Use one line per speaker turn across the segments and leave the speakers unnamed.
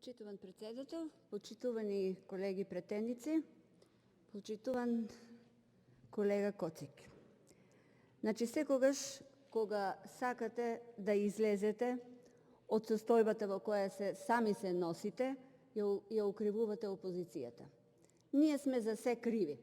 Почитуван председател, почитувани колеги претендици, почитуван колега Коцик. Значи секогаш кога сакате да излезете од состојбата во која сами се носите, ја укривувате опозицијата. Ние сме за се криви.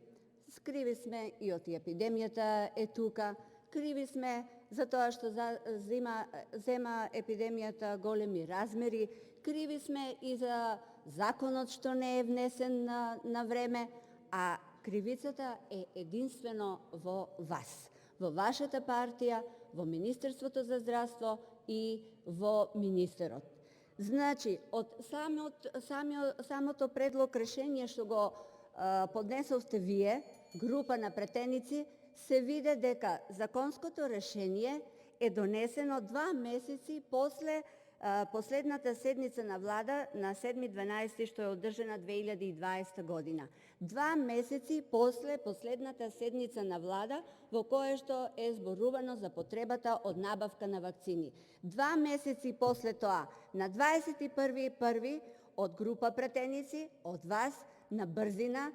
Криви сме и од епидемијата е тука, криви сме за тоа што зема епидемијата големи размери, криви сме и за законот што не е внесен на време, а кривицата е единствено во вас, во вашата партија, во Министерството за здравство и во министерот. Значи, од самото предлог решение што го поднесовте вие, група на претеници, се виде дека законското решение е донесено 2 месеци после последната седница на влада на 7.12. што е одржана 2020 година. 2 месеци после последната седница на влада во која што е зборувано за потребата од набавка на вакцини. 2 месеци после тоа, на 21.1. од група претеници, од вас, на брзина,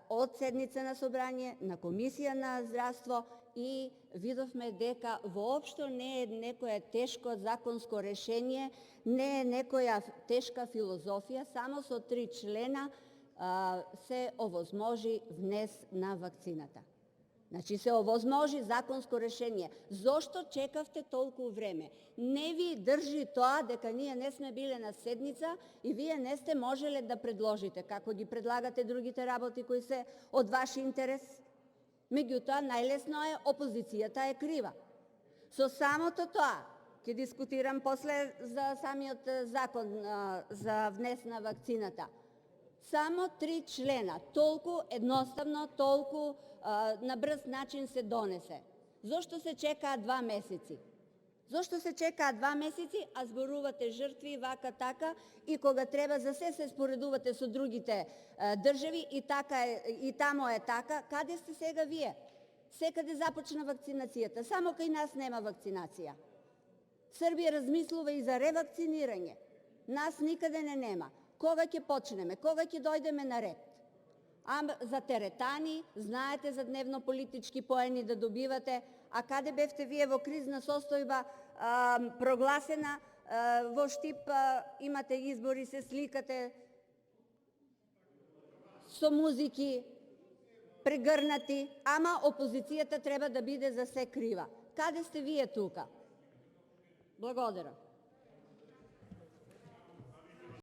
од седница на собрание, на комисија на здравство и видовме дека воопшто не е некоја тешко законско решение, не е некоја тешка филозофија, само со 3 члена се овозможи внес на вакцината. Значи се овозможи законско решение. Зошто чекавте толку време? Не ви држи тоа дека ние не сме биле на седница и вие не сте можеле да предложите, како ги предлагате другите работи кои се од ваш интерес. Меѓутоа, најлесно е, опозицијата е крива. Со самото тоа, ќе дискутирам после за самиот закон за внес на вакцината. Само 3 члена, толку едноставно, толку на брз начин се донесе. Зошто се чекаа 2 месеци? Зошто се чекаа 2 месеци, а зборувате жртви, вака, така, и кога треба за се споредувате со другите држави и така и тамо е така, каде сте сега вие? Секаде започна вакцинацијата, само кај нас нема вакцинација. Србија размислува и за ревакцинирање. Нас никаде не нема. Кога ќе почнеме? Кога ќе дојдеме на ред? За теретани, знаете за дневно политички поени да добивате, а каде бевте вие во кризна состојба прогласена, во Штип имате избори, се сликате со музики, прегрнати, ама опозицијата треба да биде за се крива. Каде сте вие тука? Благодарам.